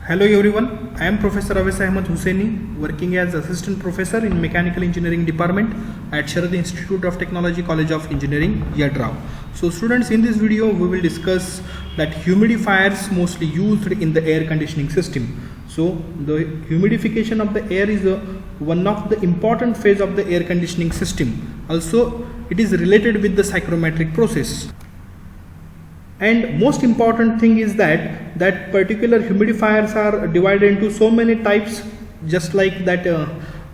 Hello everyone, I am Professor Awais Ahmed Hussaini, working as Assistant Professor in Mechanical Engineering Department at Sharad Institute of Technology, College of Engineering, Yadrao. So students, in this video we will discuss that humidifiers mostly used in the air conditioning system. So the humidification of the air is one of the important phase of the air conditioning system. Also, it is related with the psychrometric process. And most important thing is that particular humidifiers are divided into so many types, just like that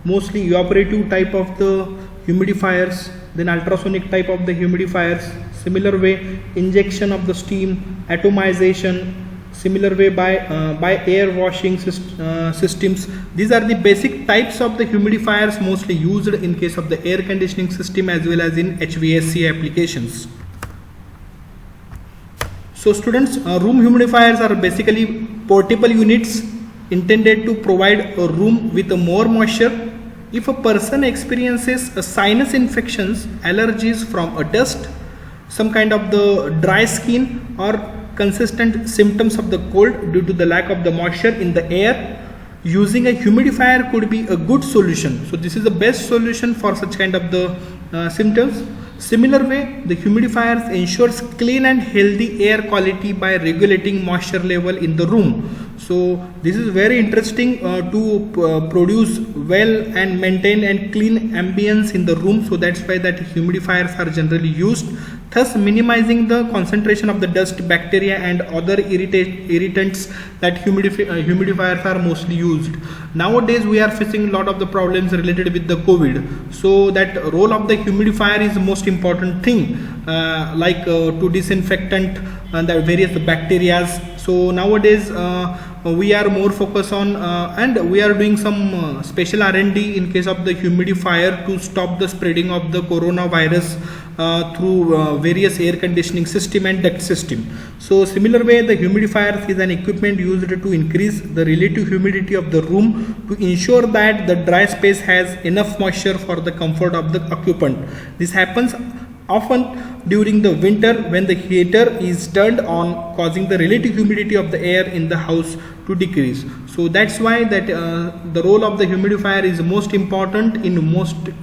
mostly evaporative type of the humidifiers, then ultrasonic type of the humidifiers, similar way injection of the steam, atomization, similar way by air washing systems. These are the basic types of the humidifiers mostly used in case of the air conditioning system as well as in HVAC applications. So students, room humidifiers are basically portable units intended to provide a room with more moisture. If a person experiences a sinus infections, allergies from a dust, some kind of the dry skin or consistent symptoms of the cold due to the lack of the moisture in the air, using a humidifier could be a good solution. So this is the best solution for such kind of the symptoms. Similar way, the humidifiers ensures clean and healthy air quality by regulating moisture level in the room. So this is very interesting to produce well and maintain and clean ambience in the room. So that's why that humidifiers are generally used, thus minimizing the concentration of the dust, bacteria and other irritants that humidifiers are mostly used. Nowadays we are facing a lot of the problems related with the COVID. So that role of the humidifier is the most important thing, like to disinfectant the various bacteria. So nowadays we are more focused on and we are doing some special R&D in case of the humidifier to stop the spreading of the coronavirus through various air conditioning system and duct system. So similar way, the humidifier is an equipment used to increase the relative humidity of the room to ensure that the dry space has enough moisture for the comfort of the occupant. This happens often during the winter when the heater is turned on, causing the relative humidity of the air in the house to decrease. So that's why that the role of the humidifier is most important in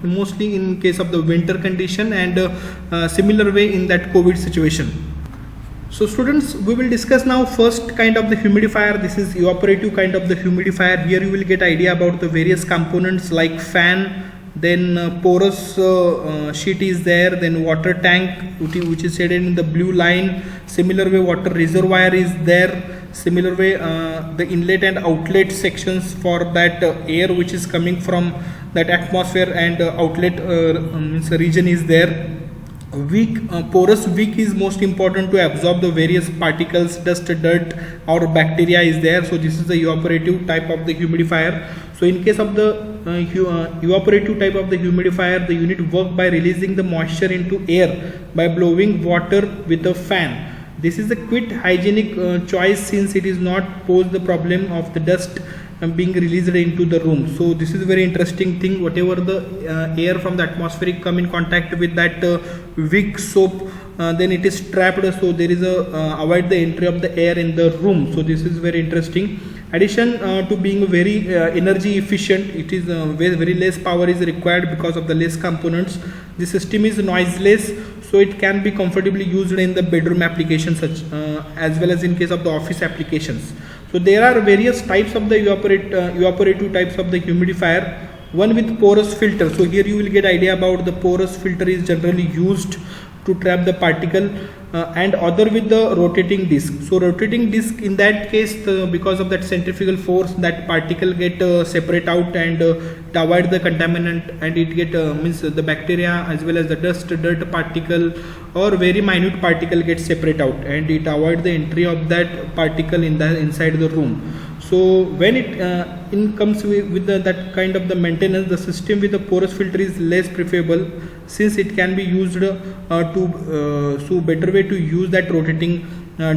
mostly in case of the winter condition and similar way in that COVID situation. So students, we will discuss now first kind of the humidifier. This is evaporative kind of the humidifier. Here you will get idea about the various components like fan, then porous sheet is there, then water tank which is shaded in the blue line, similar way water reservoir is there, similar way the inlet and outlet sections for that air which is coming from that atmosphere and outlet region is there. Porous wick is most important to absorb the various particles, dust, dirt or bacteria is there. So this is the evaporative type of the humidifier. So in case of the evaporative type of the humidifier, the unit works by releasing the moisture into air by blowing water with a fan. This is a quite hygienic choice since it is not pose the problem of the dust being released into the room. So this is a very interesting thing. Whatever the air from the atmosphere come in contact with that wick soap, then it is trapped. So there is a avoid the entry of the air in the room. So this is very interesting. Addition to being very energy efficient, it is very less power is required because of the less components. The system is noiseless, so it can be comfortably used in the bedroom applications such as well as in case of the office applications. So there are various types of the evaporative types of the humidifier. One with porous filter. So here you will get idea about the porous filter is generally used to trap the particle and other with the rotating disc. So rotating disc, in that case because of that centrifugal force, that particle get separate out and avoid the contaminant, and it get means the bacteria as well as the dust, dirt particle or very minute particle gets separate out and it avoid the entry of that particle in the inside the room. So when it comes with that kind of the maintenance, the system with the porous filter is less preferable since it can be used so better way to use that rotating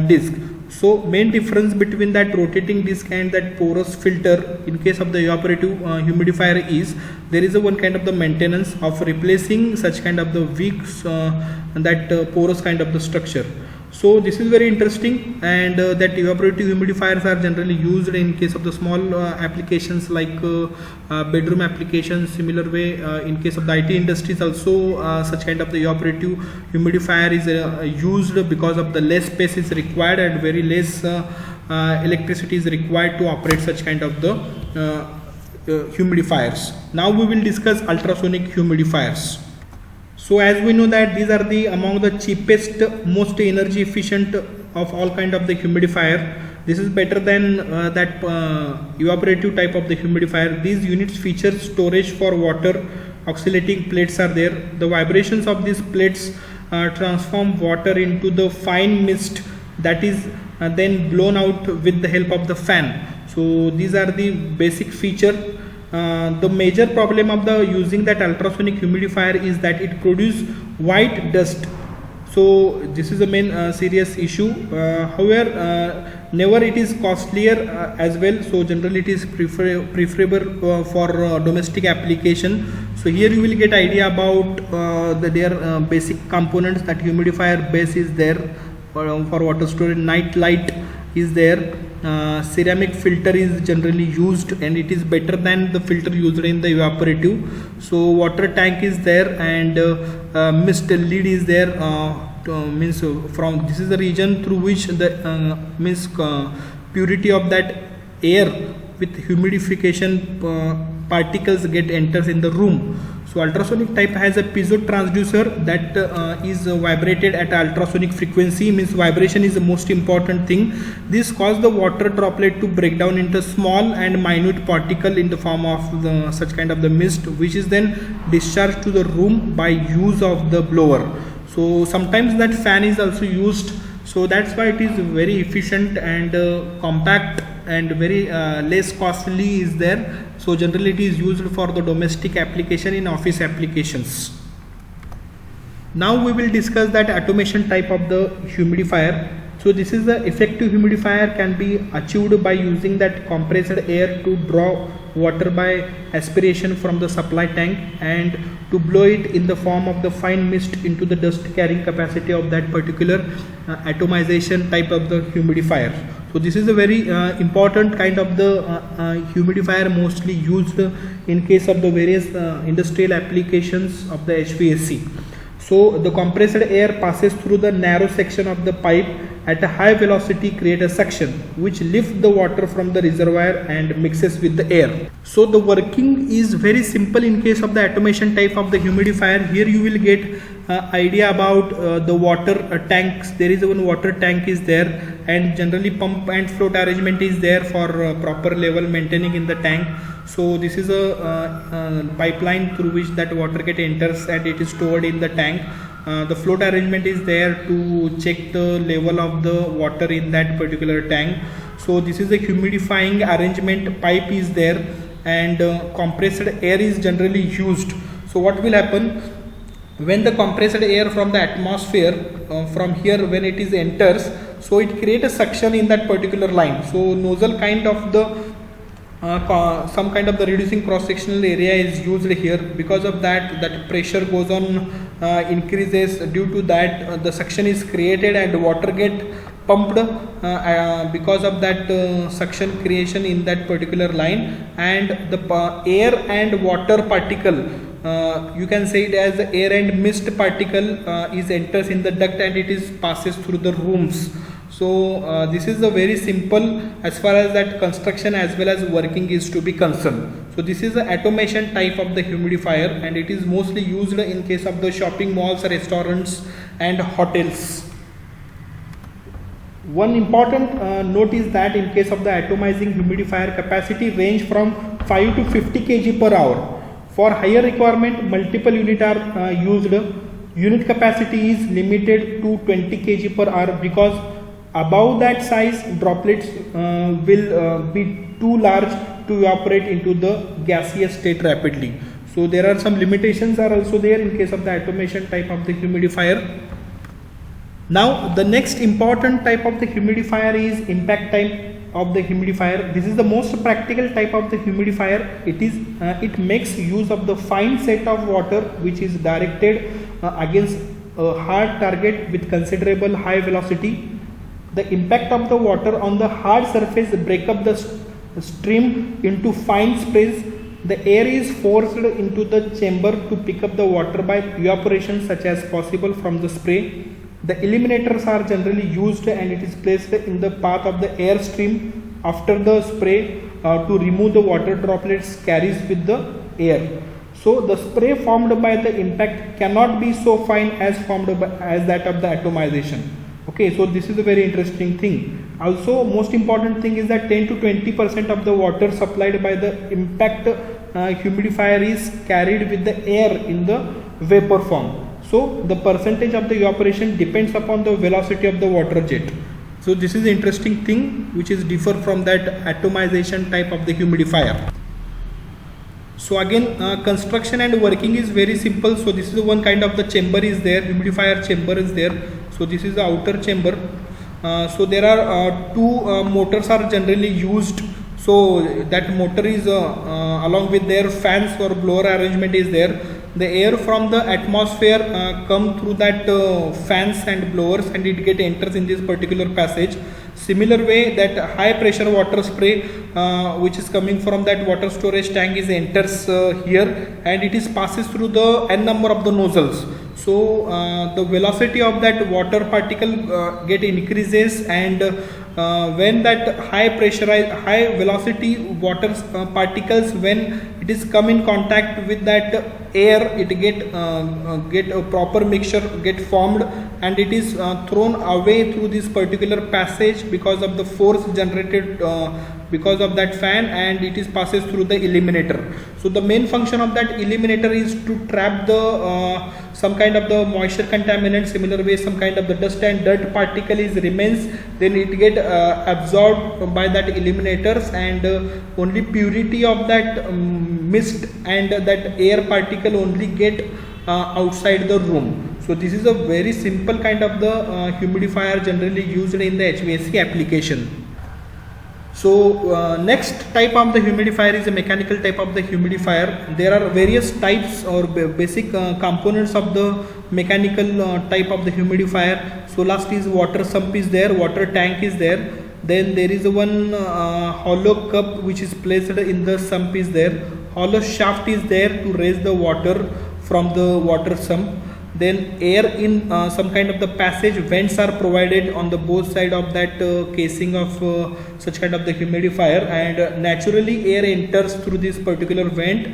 disc. So main difference between that rotating disc and that porous filter in case of the evaporative humidifier is there is a one kind of the maintenance of replacing such kind of the wicks and that porous kind of the structure. So this is very interesting, and that evaporative humidifiers are generally used in case of the small applications like bedroom applications. Similar way, in case of the IT industries also, such kind of the evaporative humidifier is used because of the less space is required and very less electricity is required to operate such kind of the humidifiers. Now we will discuss ultrasonic humidifiers. So as we know that these are the among the cheapest, most energy efficient of all kind of the humidifier. This is better than that evaporative type of the humidifier. These units feature storage for water. Oscillating plates are there. The vibrations of these plates transform water into the fine mist that is then blown out with the help of the fan. So these are the basic feature. The major problem of the using that ultrasonic humidifier is that it produces white dust. So this is the main serious issue. However, never it is costlier as well. So generally it is preferable for domestic application. So here you will get idea about their basic components. That humidifier base is there for water storage. Night light is there. Ceramic filter is generally used, and it is better than the filter used in the evaporative. So water tank is there, and mist lid is there. Means from this is the region through which the means purity of that air with humidification particles get enters in the room. So ultrasonic type has a piezo transducer that is vibrated at ultrasonic frequency. Means vibration is the most important thing. This causes the water droplet to break down into small and minute particle in the form of such kind of the mist, which is then discharged to the room by use of the blower. So sometimes that fan is also used. So that's why it is very efficient and compact and very less costly is there. So generally it is used for the domestic application in office applications. Now we will discuss that automation type of the humidifier. So this is the effective humidifier can be achieved by using that compressed air to draw water by aspiration from the supply tank and to blow it in the form of the fine mist into the dust carrying capacity of that particular atomization type of the humidifier. So this is a very important kind of the humidifier mostly used in case of the various industrial applications of the HVAC. So the compressed air passes through the narrow section of the pipe at a high velocity, create a suction which lifts the water from the reservoir and mixes with the air. So the working is very simple in case of the automation type of the humidifier. Here you will get idea about the water tanks. There is one water tank is there, and generally pump and float arrangement is there for proper level maintaining in the tank. So this is a pipeline through which that water get enters and it is stored in the tank. The float arrangement is there to check the level of the water in that particular tank. So this is a humidifying arrangement. Pipe is there, and compressed air is generally used. So what will happen when the compressed air from the atmosphere from here when it is enters, so it creates a suction in that particular line. So nozzle kind of the some kind of the reducing cross sectional area is used here. Because of that pressure goes on increases. Due to that the suction is created and water get pumped because of that suction creation in that particular line, and the air and water particle, you can say it as air and mist particle is enters in the duct and it is passes through the rooms. So this is a very simple as far as that construction as well as working is to be concerned. So this is the automation type of the humidifier, and it is mostly used in case of the shopping malls, restaurants and hotels. One important note is that in case of the atomizing humidifier, capacity range from 5 to 50 kg per hour. For higher requirement, multiple units are used. Unit capacity is limited to 20 kg per hour because above that size droplets will be too large to evaporate into the gaseous state rapidly. So there are some limitations are also there in case of the automation type of the humidifier. Now the next important type of the humidifier is impact type of the humidifier. This is the most practical type of the humidifier. It makes use of the fine set of water which is directed against a hard target with considerable high velocity. The impact of the water on the hard surface break up the stream into fine sprays. The air is forced into the chamber to pick up the water by evaporation such as possible from the spray. The eliminators are generally used and it is placed in the path of the air stream after the spray to remove the water droplets carries with the air. So the spray formed by the impact cannot be so fine as as that of the atomization. Okay, so this is a very interesting thing. Also, most important thing is that 10 to 20% of the water supplied by the impact humidifier is carried with the air in the vapor form. So the percentage of the evaporation depends upon the velocity of the water jet. So this is the interesting thing which is differ from that atomization type of the humidifier. So again, construction and working is very simple. So this is the one kind of the chamber is there, humidifier chamber is there. So this is the outer chamber. So there are two motors are generally used. So that motor is along with their fans or blower arrangement is there. The air from the atmosphere come through that fans and blowers and it enters in this particular passage. Similar way that high pressure water spray which is coming from that water storage tank is enters here and it is passes through the n number of the nozzles. So the velocity of that water particle get increases and when that high velocity water particles when it is come in contact with that air, it get a proper mixture get formed and it is thrown away through this particular passage because of the force generated because of that fan and it is passes through the eliminator. So the main function of that eliminator is to trap the some kind of the moisture contaminant. Similar way some kind of the dust and dirt particle is remains, then it get absorbed by that eliminators and only purity of that mist and that air particle only get outside the room. So this is a very simple kind of the humidifier generally used in the HVAC application. So next type of the humidifier is a mechanical type of the humidifier. There are various types or basic components of the mechanical type of the humidifier. So last is water sump is there, water tank is there. Then there is one hollow cup which is placed in the sump is there. Hollow shaft is there to raise the water from the water sump. Then air in some kind of the passage vents are provided on the both side of that casing of such kind of the humidifier and naturally air enters through this particular vent.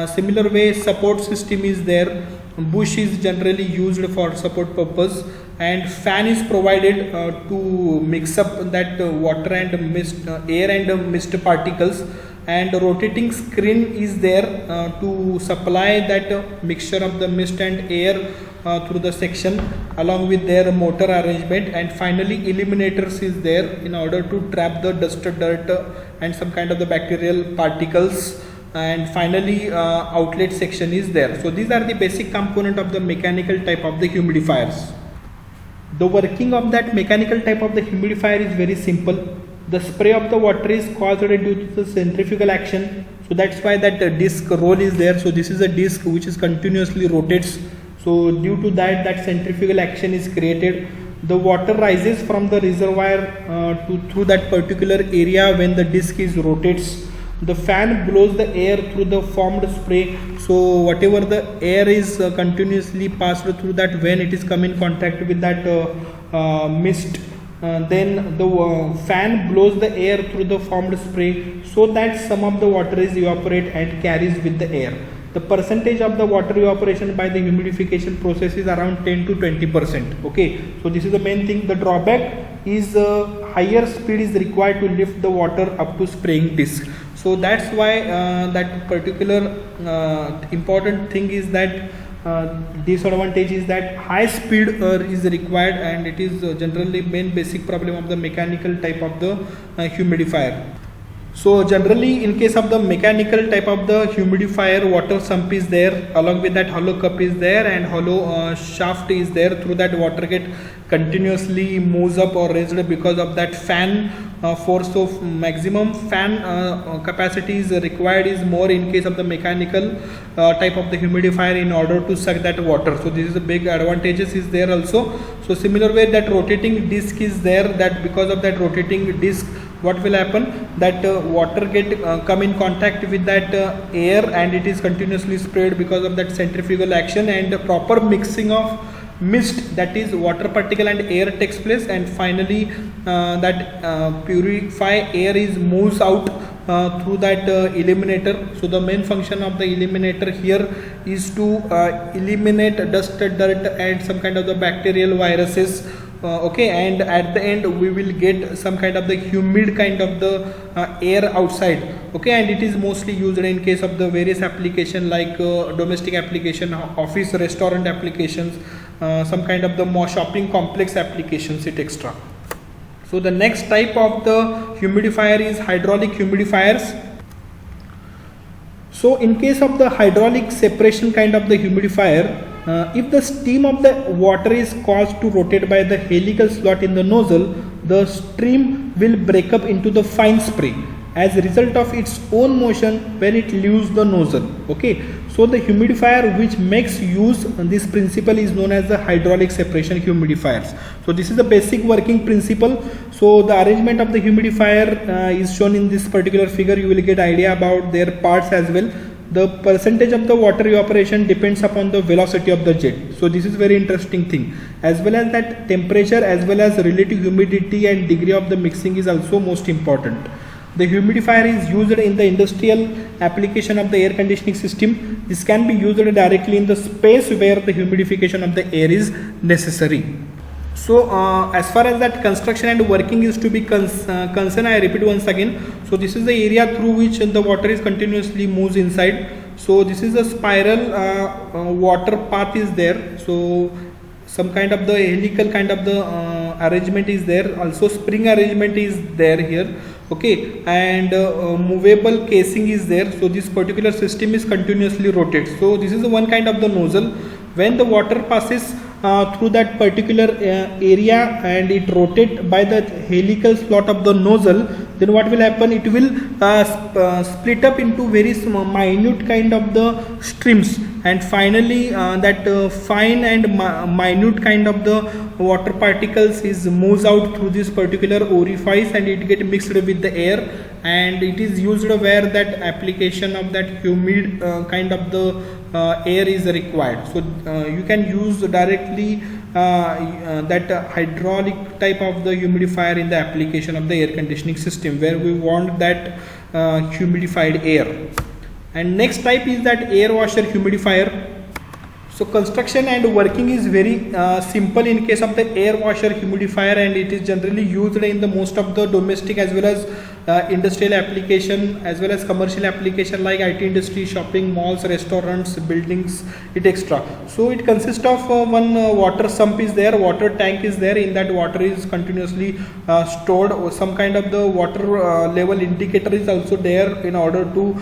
Similar way support system is there. Bush is generally used for support purpose and fan is provided to mix up that water and mist, air and mist particles, and rotating screen is there to supply that mixture of the mist and air through the section along with their motor arrangement, and finally eliminators is there in order to trap the dust, dirt and some kind of the bacterial particles, and finally outlet section is there. So these are the basic component of the mechanical type of the humidifiers. The working of that mechanical type of the humidifier is very simple. The spray of the water is caused due to the centrifugal action, so that's why that disc roll is there. So this is a disc which is continuously rotates. So due to that, that centrifugal action is created. The water rises from the reservoir through that particular area when the disc is rotates. The fan blows the air through the formed spray. So whatever the air is continuously passed through that when it is come in contact with that mist. Then the fan blows the air through the formed spray so that some of the water is evaporate and carries with the air. The percentage of the water evaporation by the humidification process is around 10 to 20%. Okay, so this is the main thing. The drawback is higher speed is required to lift the water up to spraying disc. So that's why that particular important thing is that disadvantage is that high speed is required, and it is generally main basic problem of the mechanical type of the humidifier. So generally in case of the mechanical type of the humidifier, water sump is there, along with that hollow cup is there, and hollow shaft is there. Through that water get continuously moves up or raised because of that fan force. So maximum fan capacity is required is more in case of the mechanical type of the humidifier in order to suck that water. So this is a big advantages is there also. So similar way that rotating disc is there, that because of that rotating disc what will happen, that water get come in contact with that air, and it is continuously sprayed because of that centrifugal action, and proper mixing of mist, that is water particle and air takes place, and finally that purify air is moves out through that eliminator. So the main function of the eliminator here is to eliminate dust, dirt and some kind of the bacterial viruses. Okay, and at the end we will get some kind of the humid kind of the air outside. Okay, and it is mostly used in case of the various application like domestic application, office, restaurant applications, some kind of the more shopping complex applications, etc. So the next type of the humidifier is hydraulic humidifiers. So in case of the hydraulic separation kind of the humidifier, if the steam of the water is caused to rotate by the helical slot in the nozzle, the stream will break up into the fine spray as a result of its own motion when it leaves the nozzle. Okay, so the humidifier which makes use this principle is known as the hydraulic separation humidifiers. So this is the basic working principle. So the arrangement of the humidifier is shown in this particular figure. You will get idea about their parts as well. The percentage of the water evaporation depends upon the velocity of the jet. So this is very interesting thing, as well as that temperature as well as relative humidity and degree of the mixing is also most important. The humidifier is used in the industrial application of the air conditioning system. This can be used directly in the space where the humidification of the air is necessary. So as far as that construction and working is to be concerned, I repeat once again. So this is the area through which the water is continuously moves inside. So this is a spiral water path is there. So some kind of the helical kind of the arrangement is there. Also spring arrangement is there here. Okay, and movable casing is there. So this particular system is continuously rotates. So this is the one kind of the nozzle. When the water passes through that particular area and it rotates by the helical slot of the nozzle, then what will happen, it will split up into very small minute kind of the streams, and finally that fine and minute kind of the water particles is moves out through this particular orifice, and it get mixed with the air, and it is used where that application of that humid kind of the air is required. So you can use directly that hydraulic type of the humidifier in the application of the air conditioning system where we want that humidified air. And next type is that air washer humidifier. So construction and working is very simple in case of the air washer humidifier, and it is generally used in the most of the domestic as well as industrial application as well as commercial application like IT industry, shopping malls, restaurants, buildings, etc. So it consists of one water sump is there, water tank is there. In that water is continuously stored, or some kind of the water level indicator is also there in order to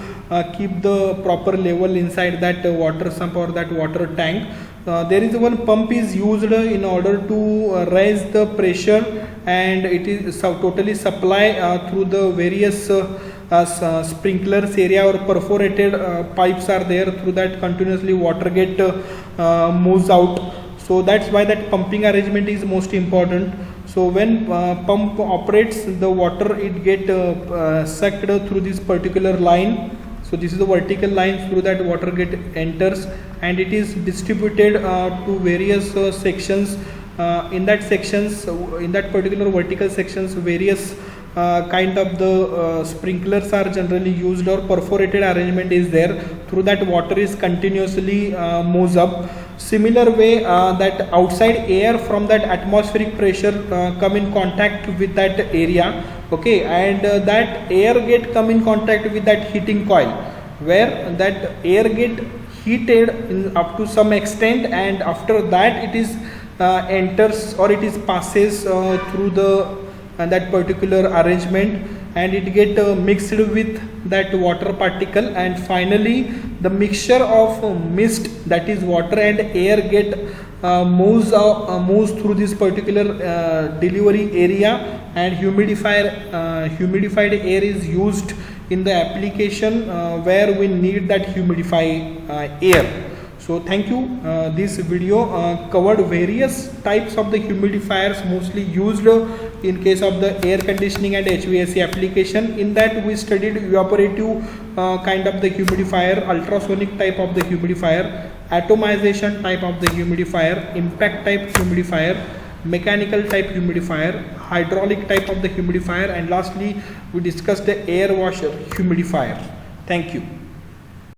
keep the proper level inside that water sump or that water tank. There is one pump is used in order to raise the pressure, and it is totally supply through the various sprinklers area or perforated pipes are there. Through that continuously water get moves out. So that's why that pumping arrangement is most important. So when pump operates, the water it get sucked through this particular line. So this is the vertical line, through that water get enters, and it is distributed to various sections. In that sections, in that particular vertical sections, various kind of the sprinklers are generally used, or perforated arrangement is there. Through that water is continuously moves up. Similar way that outside air from that atmospheric pressure come in contact with that area. Okay, and that air get come in contact with that heating coil, where that air get heated in up to some extent, and after that it is enters or it is passes through the that particular arrangement, and it get mixed with that water particle, and finally the mixture of mist, that is water and air, get moves through this particular delivery area, and humidified air is used in the application where we need that humidify air. So thank you. This video covered various types of the humidifiers mostly used in case of the air conditioning and HVAC application. In that we studied evaporative kind of the humidifier, ultrasonic type of the humidifier, atomization type of the humidifier, impact type humidifier, mechanical type humidifier, hydraulic type of the humidifier, and lastly we discussed the air washer humidifier. Thank you.